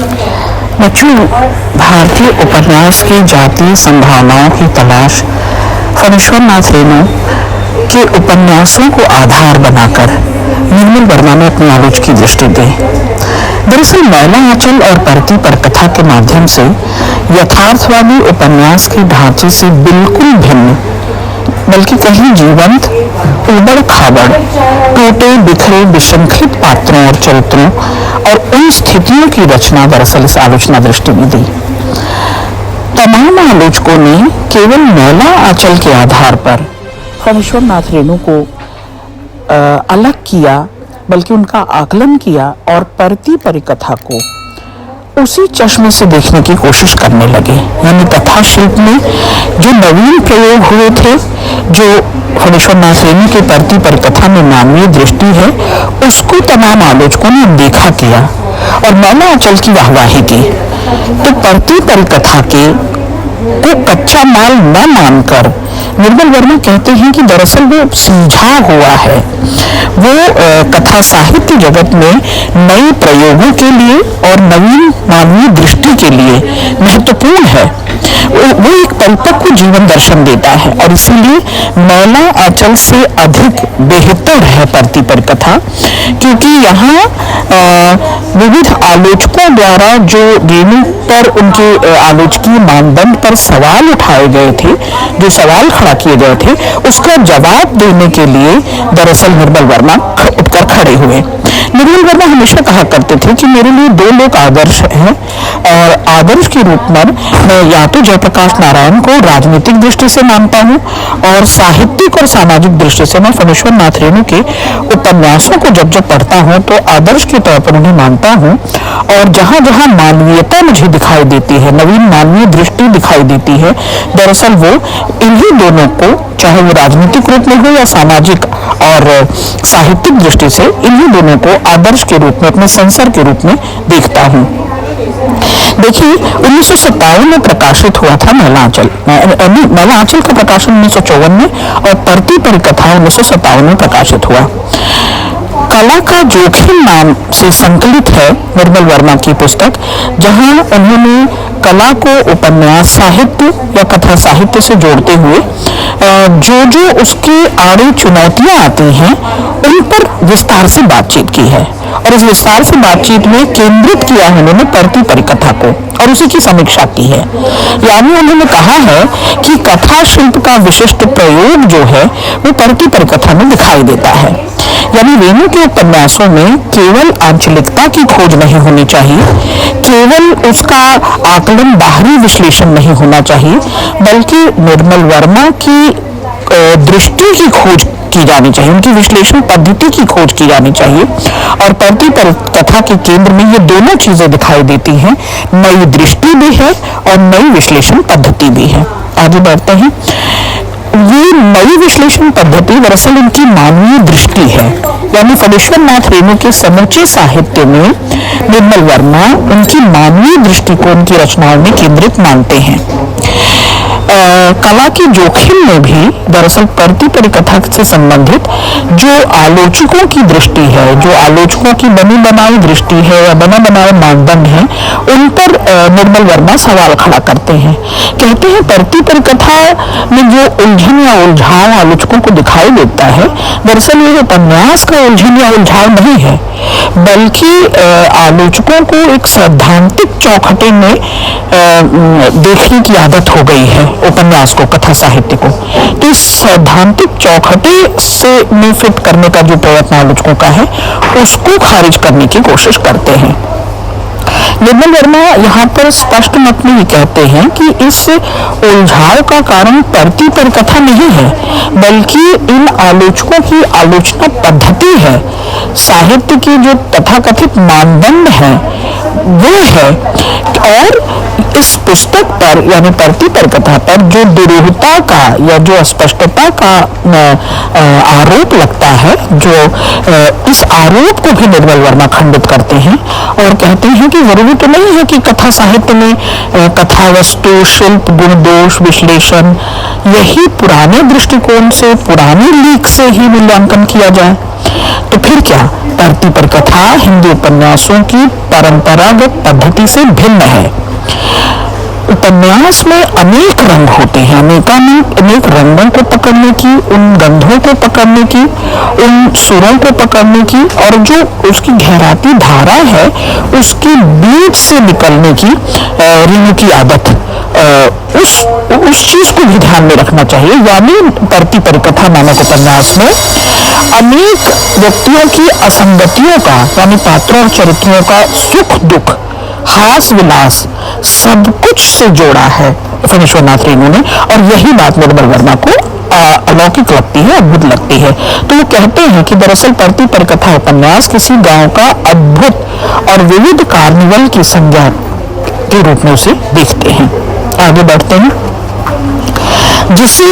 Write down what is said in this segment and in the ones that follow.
बच्चों, भारतीय उपन्यास की जातीय संभावनाओं की तलाश फणीश्वर नाथ रेणु के उपन्यासों को आधार बनाकर निर्मल वर्मा ने अपनी आलोचकी दृष्टि दी। दरअसल मैला आंचल और परती पर कथा के माध्यम से यथार्थवादी उपन्यास की ढांचे से बिल्कुल भिन्न, बल्कि कहीं जीवंत, उबड़ खाबड़, टूटे बिखरे विसंखित पात्रों और चरित्रों और उन स्थितियों की रचना दरअसल इस आलोचना दृष्टि में दी। तमाम आलोचकों ने केवल मैला आंचल के आधार पर फणीश्वर नाथ रेणु को अलग किया, बल्कि उनका आकलन किया और परती परिकथा को उसी चश्मे से देखने की कोशिश करने लगे। यानी कथा शिल्प में जो नवीन प्रयोग हुए थे, जो फणीश्वर नाथ रेणु की परती परिकथा में मानवीय दृष्टि है, उसको तमाम आलोचकों ने देखा किया और मैला आंचल की वाहवाही की। तो परती परिकथा को कच्चा माल न मानकर निर्मल वर्मा कहते हैं कि दरअसल वो समझा हुआ है, वो कथा साहित्य जगत में नए प्रयोगों के लिए और नवीन मानवीय दृष्टि के लिए महत्वपूर्ण है। वो एक परिपक्व जीवन दर्शन देता है और इसीलिए मैला आंचल से अधिक बेहतर है परती परिकथा, क्योंकि यहाँ विविध आलोचकों द्वारा जो रेणु पर उनके आलोचकीय मानदंड पर सवाल उठाए गए थे, जो सवाल खड़ा किए गए थे, उसका जवाब देने के लिए दरअसल निर्मल वर्मा उठकर खड़े हुए। निर्मल वर्मा हमेशा कहा करते थे कि मेरे लिए दो लोग आदर्श हैं और आदर्श के रूप में मैं या तो जयप्रकाश नारायण को राजनीतिक दृष्टि से मानता हूँ और साहित्यिक और सामाजिक दृष्टि से मैं फणीश्वर नाथ रेणु के उपन्यासों को जब पढ़ता हूँ तो आदर्श के तौर पर उन्हें मानता हूँ। और जहाँ जहाँ मानवीयता मुझे दिखाई देती है, नवीन मानवीय दृष्टि दिखाई देती है, दरअसल वो इन्हीं दोनों को, चाहे वो राजनीतिक रूप में हो या सामाजिक और साहित्यिक दृष्टि से, इन्हीं दोनों को आदर्श के रूप में, अपने संसर के रूप में देखता हूँ। देखिए 1957 में प्रकाशित हुआ था मैला आंचल। मैला आंचल का प्रकाशन 1954 में और परती परिकथा 1957 में प्रकाशित हुआ। कला का जोखिम नाम से संकलित है निर्मल वर्मा की पुस्तक, जहां उन्होंने कला को उपन्यास साहित्य या कथा साहित्य से जोड़ते हुए जो उसके आड़े चुनौतियां आती हैं उन पर विस्तार से बातचीत की है और इस विस्तार से बातचीत में केंद्रित किया है उन्होंने परती परिकथा को और उसी की समीक्षा की है। यानी उन्होंने कहा है कि कथा शिल्प का विशिष्ट प्रयोग जो है वो परती परिकथा में दिखाई देता है। यानी रेणु के उपन्यासों में केवल आंचलिकता की खोज नहीं होनी चाहिए, केवल उसका आकलन बाहरी विश्लेषण नहीं होना चाहिए, बल्कि निर्मल वर्मा की दृष्टि की खोज की जानी चाहिए, उनकी विश्लेषण पद्धति की खोज की जानी चाहिए। और परती परिकथा के केंद्र में ये दोनों चीजें दिखाई देती हैं, नई दृष्टि भी है और नई विश्लेषण पद्धति भी है। आगे बढ़ते हैं। ये नई विश्लेषण पद्धति दरअसल उनकी मानवीय दृष्टि है। यानी फणीश्वर नाथ रेणु के समूचे साहित्य में निर्मल वर्मा उनकी मानवीय दृष्टि को उनकी रचनाओं में केंद्रित मानते हैं। कला के जोखिम में भी दरअसल परती परिकथा से संबंधित जो आलोचकों की दृष्टि है, जो आलोचकों की बनी बनाई दृष्टि है या बना बनाए मानदंड है, उन पर निर्मल वर्मा सवाल खड़ा करते हैं। कहते हैं परती परिकथा में जो उलझन या उलझाव आलोचकों को दिखाई देता है, दरअसल ये उपन्यास का उलझन या उलझाव नहीं है, बल्कि आलोचकों को एक सैद्धांतिक चौखटे में देखने की आदत हो गई है उपन्यास को, कथा साहित्य को। तो इस सैद्धांतिक चौखटे से में फिट करने का जो प्रयत्न आलोचकों का है, उसको खारिज करने की कोशिश करते हैं। निर्मल वर्मा यहाँ पर स्पष्ट मत में ये कहते हैं कि इस उलझाव का कारण परती परिकथा नहीं है, बल्कि इन आलोचकों की आलोचना पद्धति है, साहित्य के जो तथाकथित मानदंड हैं वो है। और इस पुस्तक पर यानी परती पर कथा पर जो दुरूहता का या जो अस्पष्टता का आरोप लगता है, जो इस आरोप को भी निर्मल वर्मा खंडित करते हैं और कहते हैं कि जरूरी तो नहीं है कि कथा साहित्य में कथा वस्तु शिल्प गुण दोष विश्लेषण यही पुराने दृष्टिकोण से पुरानी लीक से ही मूल्यांकन किया जाए। तो फिर क्या परती पर कथा हिंदी उपन्यासों की परंपरागत पद्धति से भिन्न है। उपन्यास में अनेक रंग होते हैं, अनेक रंगों को पकड़ने की, उन गंधों को पकड़ने की, उन सुरों को पकड़ने की और जो उसकी गहराती धारा है उसके बीच से निकलने की रेणु की आदत, उस चीज को भी ध्यान में रखना चाहिए। यानी परती परिकथा नामक उपन्यास में अनेक व्यक्तियों की असंगतियों का यानी पात्रों और चरित्रों का सुख दुख हास विलास सब कुछ से जोड़ा है फणीश्वरनाथ रेणु ने, और यही बात निर्मल वर्मा को अलौकिक लगती है, अद्भुत लगती है। तो वो कहते हैं कि दरअसल परती पर कथा उपन्यास किसी गांव का अद्भुत और विविध कार्निवल की संज्ञा के रूप में उसे देखते हैं। आगे बढ़ते हैं। जिससे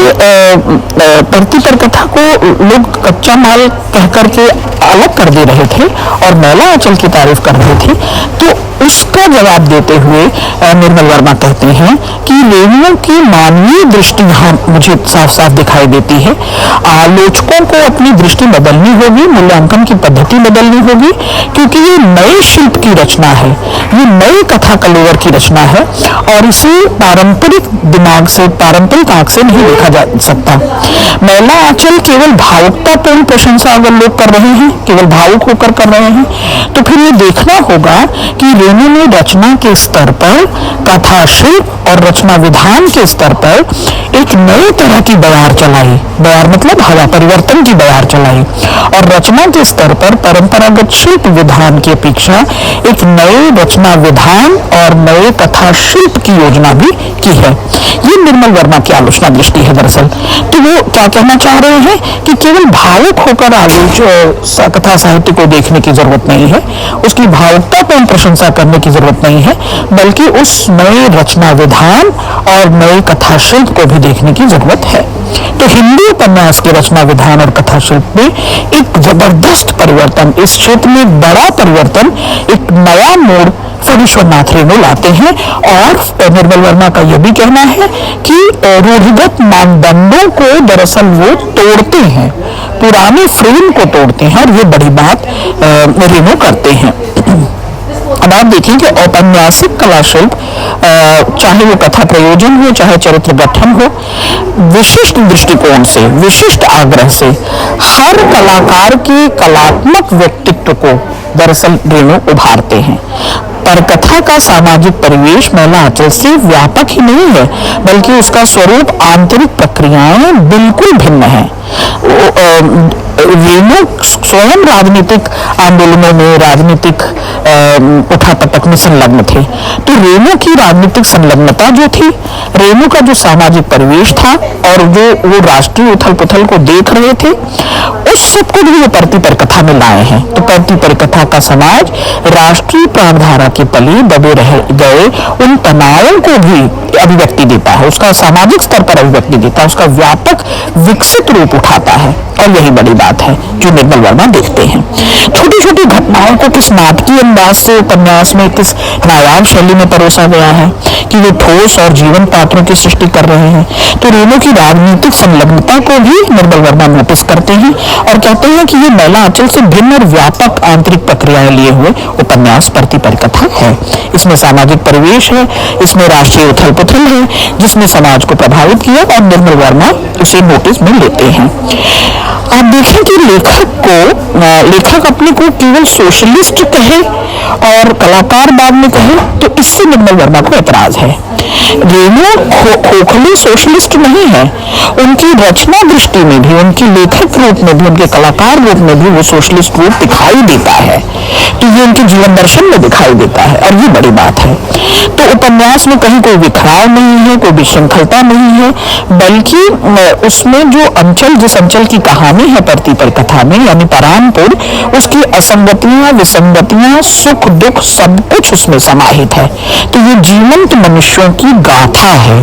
परती पर कथा को लोग कच्चा माल कहकर के अलग कर दे रहे थे और मैला आंचल की तारीफ कर रहे थे, तो उसका जवाब देते हुए निर्मल वर्मा कहते हैं कि रेणुओं की मानवीय दृष्टि यहाँ मुझे साफ साफ दिखाई देती है। आलोचकों को अपनी दृष्टि बदलनी होगी, मूल्यांकन की पद्धति बदलनी होगी, क्योंकि ये नए शिल्प की रचना है, ये नई कथा कलेवर की रचना है और इसे पारंपरिक दिमाग से, पारंपरिक आंख से नहीं देखा जा सकता। मैला आंचल केवल भावुकतापूर्ण प्रशंसा अगर लोग कर रहे हैं, केवल भावुक होकर कर रहे हैं, तो फिर ये देखना होगा कि रेणु ने रचना के स्तर पर, कथा शिल्प और रचना विधान के स्तर पर एक नई तरह की बयार चलाई। बयार मतलब हवा परिवर्तन की बयार चलाई और रचना के स्तर पर परंपरागत शिल्प विधान की अपेक्षा एक नए रचना विधान और नए कथा शिल्प की योजना भी की है। ये निर्मल वर्मा की आलोचना दृष्टि है दरअसल। तो वो क्या कहना चाह रहे हैं कि केवल भावुक होकर कथा साहित्य को देखने की जरूरत नहीं है, उसकी भावुकतापूर्ण प्रशंसा करने की जरूरत नहीं है, बल्कि उस नए रचना विधान और नए कथा शिल्प को भी देखने की जरूरत है। तो हिंदी उपन्यास के रचना विधान और कथा शिल्प में एक जबरदस्त परिवर्तन, इस क्षेत्र में एक बड़ा परिवर्तन, एक नया मोड़ फणीश्वरनाथ रेणु लाते हैं। और निर्मल वर्मा का यह भी कहना है कि रूढ़िगत मानदंडों को दरअसल वो तोड़ते हैं, पुराने फ्रेम को तोड़ते हैं और ये बड़ी बात रेणु करते हैं। अब आप देखिए कि औपन्यासिक कला शिल्प, चाहे वो कथा प्रयोजन हो चाहे चरित्र गठन हो, विशिष्ट दृष्टिकोण से, विशिष्ट आग्रह से हर कलाकार के कलात्मक व्यक्तित्व को दरअसल रेणु उभारते हैं। पर कथा का सामाजिक परिवेश मैला आंचल से व्यापक ही नहीं है, बल्कि उसका स्वरूप, आंतरिक प्रक्रियाएं बिल्कुल भिन्न है। रेणु स्वयं राजनीतिक आंदोलनों में, राजनीतिक उठापटक में संलग्न थे। तो रेणु की राजनीतिक संलग्नता जो थी, रेणु का जो सामाजिक परिवेश था और जो वो राष्ट्रीय उथल पुथल को देख रहे थे, उस सब को भी वो परती पर कथा में लाए हैं। तो परती पर कथा का समाज राष्ट्रीय प्राणधारा के तले दबे रह गए उन तनावों को भी अभिव्यक्ति देता है, उसका सामाजिक स्तर पर अभिव्यक्ति देता है, उसका व्यापक विकसित रूप उठाता है। और यही बड़ी बात है जो निर्मल वर्मा देखते हैं। छोटी छोटी घटनाओं को किस नाटकीय अंदाज से उपन्यास में, किस नायाब शैली में परोसा गया है कि वे ठोस और जीवन पात्रों की सृष्टि कर रहे हैं। तो रेणु की राजनीतिक संलग्नता को भी निर्मल वर्मा नोटिस करते हैं और कहते हैं कि ये मैला आंचल से भिन्न और व्यापक आंतरिक प्रक्रियाएं लिए हुए उपन्यास परती पर कथा है। इसमें सामाजिक परिवेश है, इसमें राष्ट्रीय उथल पुथल है जिसने समाज को प्रभावित किया और निर्मल वर्मा उसे नोटिस में लेते हैं। आप देखें कि लेखक अपने को केवल सोशलिस्ट कहे और कलाकार बाद में कहे, तो इससे निर्मल वर्मा को ऐतराज है। रेणु खोखली सोशलिस्ट नहीं है, उनकी रचना दृष्टि में भी, उनकी लेखक रूप में भी, उनके कलाकार रूप में भी वो सोशलिस्ट रूप दिखाई देता है। तो ये उनके जीवन दर्शन में दिखाई देता है और ये बड़ी बात है। तो उपन्यास में कहीं कोई विखराव नहीं है, कोई विशृंखलता नहीं है, बल्कि उसमें जो अंचल, जिस अंचल की कहानी है प्रतिपल कथा में, यानी परानपुर, उसकी असंगतियां, विसंगतियां, सुख दुख सब कुछ उसमें समाहित है। तो ये जीवंत मनुष्यों की गाथा है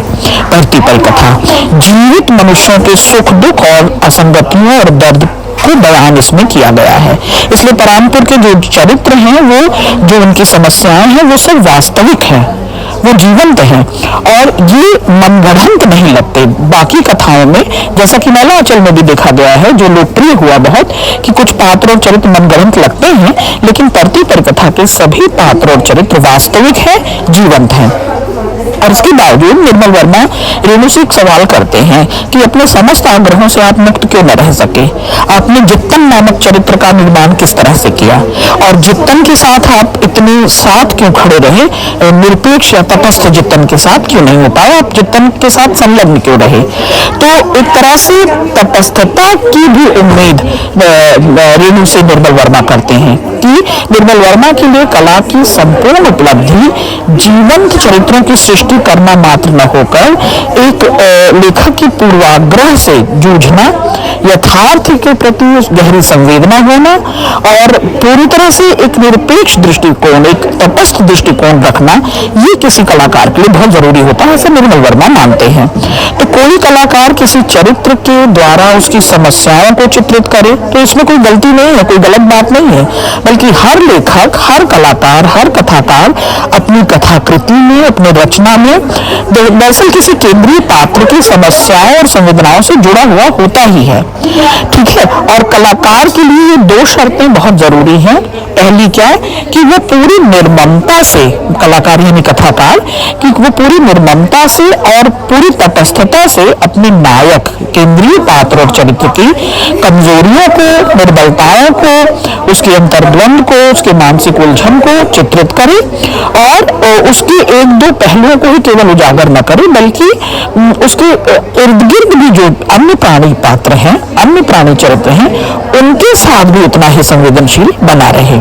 प्रतिपल कथा। जीवित मनुष्यों के सुख दुख और असंगतियों और दर्द को बयान इसमें किया गया है। इसलिए परानपुर के जो चरित्र हैं, वो जो उनकी समस्याएं हैं, वो सब वास्तविक हैं, वो जीवंत हैं और ये मनगढ़ंत नहीं लगते। बाकी कथाओं में, जैसा कि मैलांचल में भी देखा गया है, जो लोकप्रिय हुआ बहुत, कि कुछ पात्र और चरित्र मनगढ़ंत लगते हैं, लेकिन प्रतिपल कथा के सभी पात्र और चरित्र वास्तविक हैं, जीवंत हैं। और इसके बावजूद निर्मल वर्मा रेणु से एक सवाल करते हैं कि अपने समस्त आग्रहों से आप मुक्त क्यों न रह सके। आपने जित्तन नामक चरित्र का निर्माण किस तरह से किया, और जित्तन के साथ आप इतने साथ क्यों खड़े रहे, निरपेक्ष या तटस्थ जित्तन के साथ क्यों नहीं हो पाए, आप जित्तन के साथ संलग्न क्यों रहे। तो एक तरह से तटस्थता की भी उम्मीद रेणु से निर्मल वर्मा करते हैं कि निर्मल वर्मा के लिए कला की संपूर्ण उपलब्धि जीवंत चरित्रों की सृष्टि करना मात्र न होकर एक लेखक की पूर्वाग्रह से जूझना, यथार्थ के प्रति गहरी संवेदना होना और पूरी तरह से एक निरपेक्ष दृष्टिकोण, एक तटस्थ दृष्टिकोण रखना, ये किसी कलाकार के लिए बहुत जरूरी होता है, ऐसा निर्मल वर्मा मानते हैं। तो कोई कलाकार किसी चरित्र के द्वारा उसकी समस्याओं को चित्रित करे तो इसमें कोई गलती नहीं है, कोई गलत बात नहीं है, बल्कि हर लेखक, हर कलाकार, हर कथाकार अपनी कथाकृति में, अपने रचना में दरअसल किसी केंद्रीय पात्र की समस्याओं और संवेदनाओं से जुड़ा हुआ होता ही है, ठीक है। और कलाकार के लिए ये दो शर्तें बहुत जरूरी हैं। पहली क्या है कि वो पूरी निर्ममता से, कलाकार यानी कथाकार, कि वो पूरी निर्ममता से और पूरी तटस्थता से अपने नायक, केंद्रीय पात्र और चरित्र की कमजोरियों को, निर्बलताओं को, उसके अंतर्द्वंद को, उसके मानसिक उलझन को चित्रित करे और उसके एक दो पहलुओं को ही केवल उजागर न करे, बल्कि उसके इर्द गिर्द भी जो अन्य प्राणी पात्र हैं, अन्य प्राणी चरित्र हैं, उनके साथ भी उतना ही संवेदनशील बना रहे।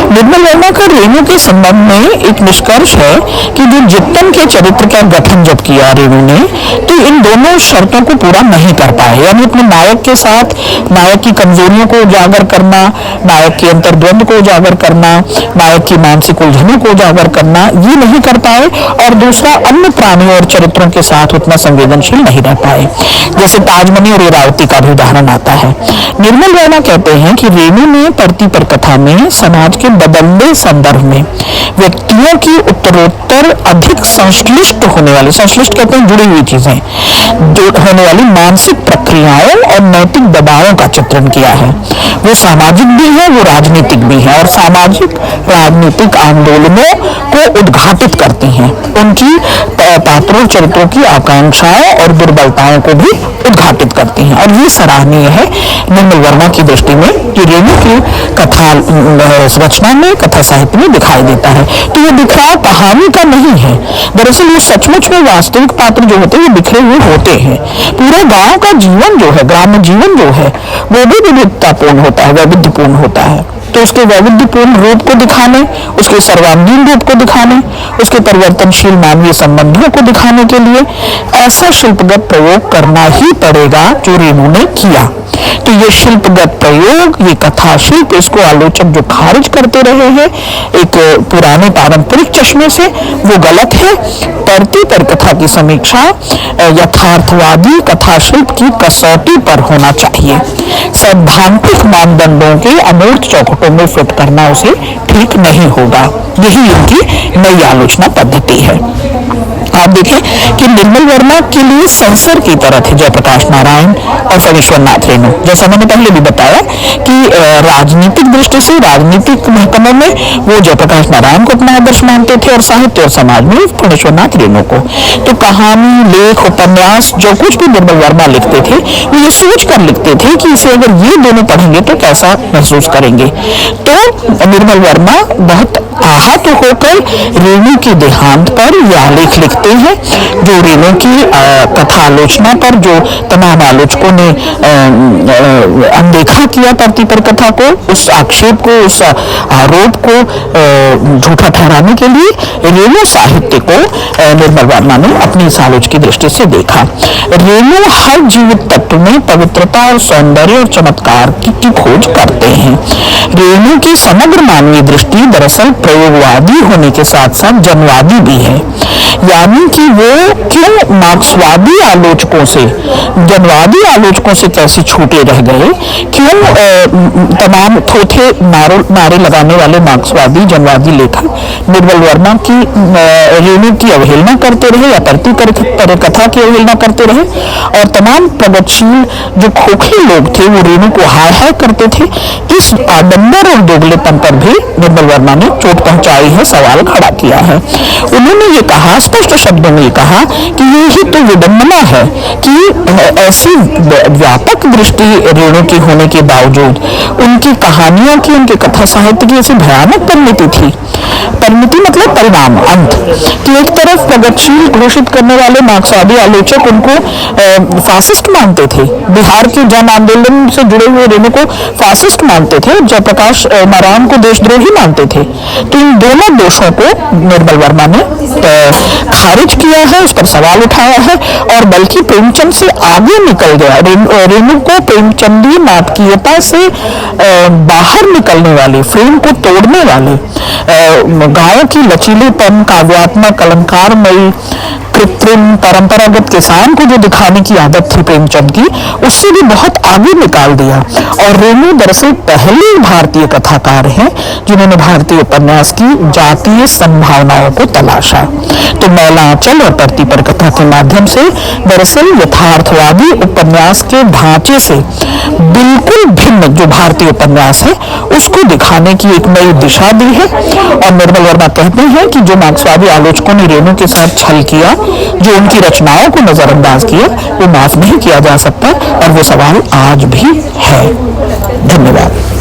निर्मल वर्मा का रेणु के संबंध में एक निष्कर्ष है कि जो जित्तन के चरित्र का गठन जब किया रेणु ने, तो इन दोनों शर्तों को पूरा नहीं कर पाए, यानी अपने नायक के साथ नायक की कमजोरियों को उजागर करना, नायक के अंतर्द्वंद को उजागर करना, नायक की मानसिक उलझनों को उजागर करना, ये नहीं कर पाए। और दूसरा, अन्य प्राणियों और चरित्रों के साथ उतना संवेदनशील नहीं रह पाए। जैसे ताजमनी और इरावती का भी उदाहरण आता है। निर्मल वर्मा कहते हैं कि रेणु ने प्रतिपल कथा में समाज के बदलते संदर्भ में व्यक्तियों की उत्तरोत्तर अधिक संश्लिष्ट होने वाली, संश्लिष्ट कहते हैं जुड़ी हुई चीजें, जो होने वाली मानसिक प्रक्रियाओं और नैतिक दबावों का चित्रण किया है। वो सामाजिक भी है, वो राजनीतिक भी है, और सामाजिक राजनीतिक आंदोलनों को उद्घाटित करती हैं, उनकी पात्रों चरित्रों की आकांक्षाओं और दुर्बलताओं को भी उद्घाटित करती हैं। और ये सराहनीय है निर्मल वर्मा की दृष्टि में कि रेणु की कथा रचना में, कथा साहित्य में दिखाई देता है। तो ये दिखराव कहानी का नहीं है, दरअसल वो सचमुच में वास्तविक पात्र जो होते हैं वो बिखरे हुए होते हैं। पूरे गांव का जीवन जो है, ग्राम्य जीवन जो है, वो भी विविधतापूर्ण होता है, वैविध्यपूर्ण होता है। तो उसके वैविध्यपूर्ण रूप को दिखाने, उसके सर्वांगीण रूप को दिखाने, उसके परिवर्तनशील मानवीय संबंधों को दिखाने के लिए ऐसा शिल्पगत प्रयोग करना ही पड़ेगा जो रेणु ने किया। तो ये शिल्पगत प्रयोग, ये कथा शिल्प, इसको आलोचक जो खारिज करते रहे हैं एक पुराने पारंपरिक चश्मे से, वो गलत है। प्रतिपल कथा की समीक्षा यथार्थवादी कथा शिल्प की कसौटी पर होना चाहिए। सैद्धांतिक मानदंडों के अमूर्त चौखटों में फिट करना उसे ठीक नहीं होगा। यही उनकी नई आलोचना पद्धति है। आप देखें कि निर्मल वर्मा के लिए सेंसर की तरह थे जयप्रकाश नारायण और फणीश्वर नाथ रेणु। जैसा मैंने पहले भी बताया कि राजनीतिक दृष्टि से, राजनीतिक महकमों में वो जयप्रकाश नारायण को अपना आदर्श मानते थे, और साहित्य और समाज में फणीश्वर नाथ रेणु को। तो कहानी, लेख, उपन्यास जो कुछ भी निर्मल वर्मा लिखते थे, वो ये सोच कर लिखते थे कि इसे अगर ये दोनों पढ़ेंगे तो कैसा महसूस करेंगे। तो निर्मल वर्मा बहुत आहत होकर रेणु के देहांत पर यह आलेख लिखते कहते हैं, जो रेणु की कथा आलोचना पर जो तमाम आलोचकों ने अनदेखा किया धरती पर कथा को, उस आक्षेप को, उस आरोप को झूठा ठहराने के लिए रेणु साहित्य को निर्मल वर्मा ने अपनी इस आलोचकी दृष्टि से देखा। रेणु हर जीवित तत्व में पवित्रता और सौंदर्य और चमत्कार की खोज करते हैं। रेणु की समग्र मानवीय दृष्टि दरअसल प्रयोगवादी होने के साथ साथ जनवादी भी है, यानी कि वो क्यों मार्क्सवादी आलोचकों से, जनवादी आलोचकों से कैसे छूटे रह गए, क्यों तमाम थोथे नारे लगाने वाले मार्क्सवादी जनवादी लेखक निर्मल वर्मा की रेणु की अवहेलना करते रहे या धरती पर कथा की अवहेलना करते रहे, और तमाम प्रगतिशील जो खोखले लोग थे वो रेणु को हाय हाय करते थे। इस आडंबर और दोगलेपन पर भी निर्मल वर्मा ने चोट पहुंचाई है, सवाल खड़ा किया है। उन्होंने ये कहा, स्पष्ट शब्दों में ये कहा कि यही तो विडंबना है कि ऐसी व्यापक दृष्टि रेणु की होने के बावजूद उनकी कहानियों की, उनके कथा साहित्य की ऐसी भयानक परिणति थी। परिणति मतलब परिणाम, अंत, कि एक तरफ प्रगतिशील घोषित करने वाले मार्क्सवादी आलोचक उनको फासिस्ट मानते थे, बिहार के जन आंदोलन से जुड़े हुए रेणु को फासिस्ट मानते थे, जयप्रकाश नारायण को देशद्रोही मानते थे। तो इन दोनों दोषों को निर्मल वर्मा ने खारिज किया है, उस पर सवाल उठाया है, और बल्कि प्रेमचंद से आगे निकल गया। रेणु को प्रेमचंदी नाटकीयता से बाहर निकलने वाले, फ्रेम को तोड़ने वाले, गायों की लचीलेपन, काव्यात्मक, अलंकारमयी, कृत्रिम, परंपरागत किसान को जो दिखाने की आदत थी प्रेमचंद की, उससे भी बहुत आगे निकाल दिया। और रेणु दरअसल पहले भारतीय कथाकार हैं जिन्होंने भारतीय उपन्यास की जातीय संभावनाओं को तलाशा। तो मैलांचल और धरती पर कथा के माध्यम से दरअसल यथार्थवादी उपन्यास के ढांचे से बिल्कुल भिन्न जो भारतीय उपन्यास है उसको दिखाने की एक नई दिशा दी है। और निर्मल वर्मा कहते हैं कि जो मार्क्सवादी आलोचकों ने रेणु के साथ छल किया, जो उनकी रचनाओं को नजरअंदाज किया, वो माफ नहीं किया जा सकता, और वो सवाल आज भी है। धन्यवाद।